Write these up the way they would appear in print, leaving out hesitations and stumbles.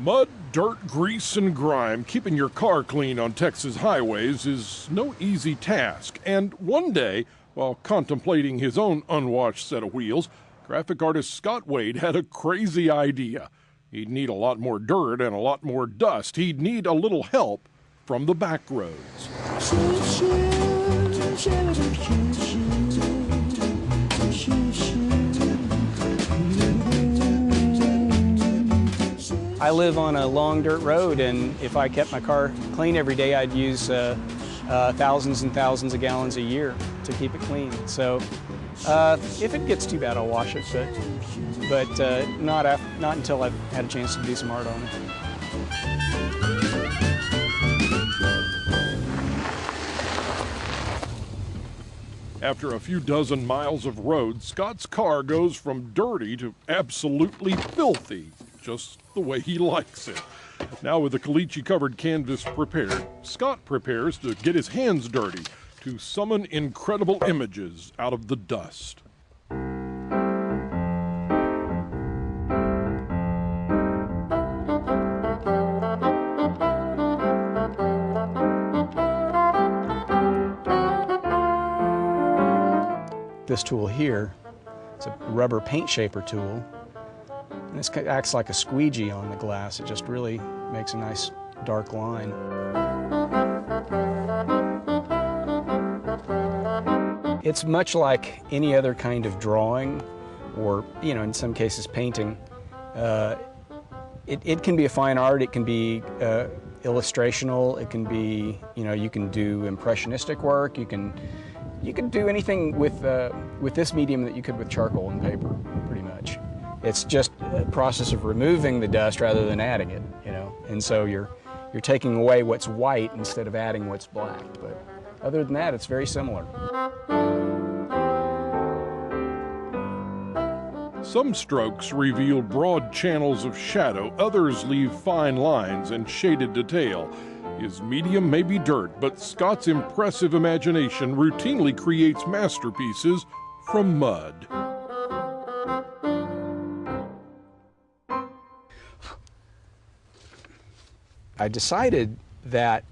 Mud, dirt, grease, and grime, keeping your car clean on Texas highways is no easy task. And one day, while contemplating his own unwashed set of wheels, graphic artist Scott Wade had a crazy idea. He'd need a lot more dirt and a lot more dust. He'd need a little help from the back roads. I live on a long dirt road, and if I kept my car clean every day, I'd use thousands and thousands of gallons a year to keep it clean. So if it gets too bad, I'll wash it, but not until I've had a chance to do some art on it. After a few dozen miles of road, Scott's car goes from dirty to absolutely filthy, just the way he likes it. Now with the caliche-covered canvas prepared, Scott prepares to get his hands dirty to summon incredible images out of the dust. This tool here, it's a rubber paint shaper tool, and this acts like a squeegee on the glass. It just really makes a nice dark line. It's much like any other kind of drawing, or in some cases painting. It can be a fine art. It can be illustrational. It can be, you can do impressionistic work. You can do anything with this medium that you could with charcoal and paper, pretty much. It's just a process of removing the dust rather than adding it, And so you're taking away what's white instead of adding what's black. But other than that, it's very similar. Some strokes reveal broad channels of shadow, others leave fine lines and shaded detail. His medium may be dirt, but Scott's impressive imagination routinely creates masterpieces from mud. I decided that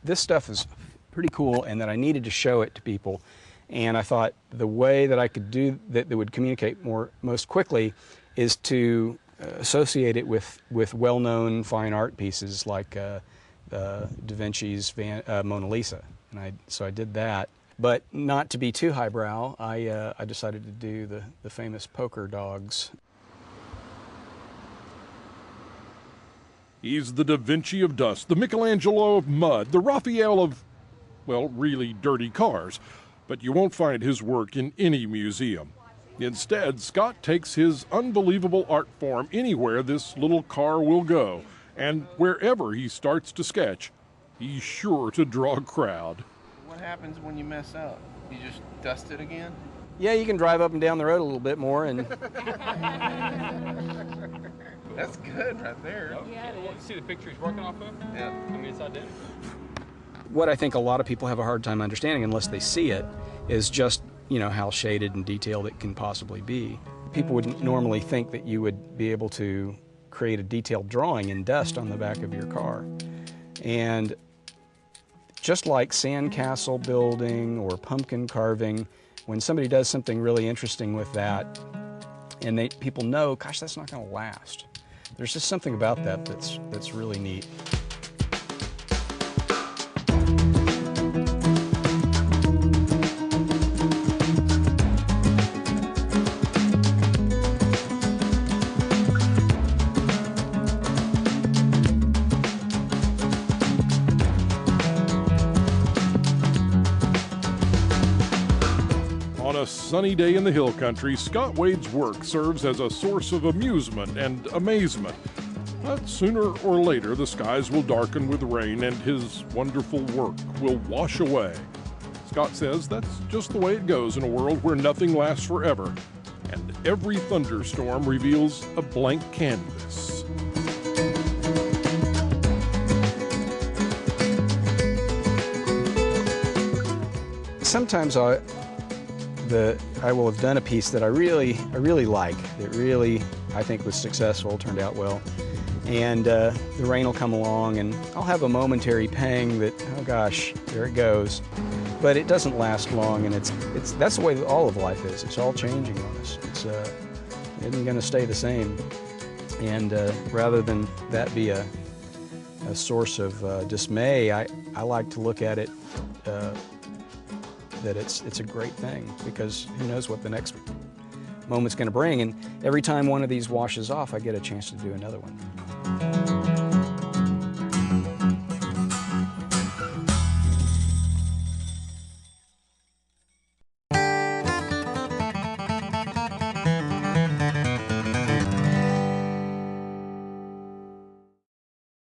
this stuff is pretty cool and that I needed to show it to people. And I thought the way that I could do that would communicate most quickly is to associate it with well-known fine art pieces like Da Vinci's Mona Lisa. And so I did that. But not to be too highbrow, I decided to do the famous poker dogs. He's the Da Vinci of dust, the Michelangelo of mud, the Raphael of, well, really dirty cars. But you won't find his work in any museum. Instead, Scott takes his unbelievable art form anywhere this little car will go. And wherever he starts to sketch, he's sure to draw a crowd. What happens when you mess up? You just dust it again? Yeah, you can drive up and down the road a little bit more and... That's good right there. Yeah, you see the picture he's working off of? Yeah. I mean, it's identical. What I think a lot of people have a hard time understanding unless they see it is just, how shaded and detailed it can possibly be. People wouldn't normally think that you would be able to create a detailed drawing in dust on the back of your car. And just like sandcastle building or pumpkin carving, when somebody does something really interesting with that and people know, gosh, that's not going to last. There's just something about that that's really neat. On a sunny day in the hill country, Scott Wade's work serves as a source of amusement and amazement. But sooner or later, the skies will darken with rain and his wonderful work will wash away. Scott says that's just the way it goes in a world where nothing lasts forever, and every thunderstorm reveals a blank canvas. Sometimes I will have done a piece that I really like, that really I think was successful, turned out well, And the rain will come along, and I'll have a momentary pang that, oh gosh, there it goes. But it doesn't last long, and that's the way all of life is. It's all changing on us. It isn't going to stay the same. And rather than that be a source of dismay, I like to look at it that it's a great thing, because who knows what the next moment's going to bring. And every time one of these washes off, I get a chance to do another one.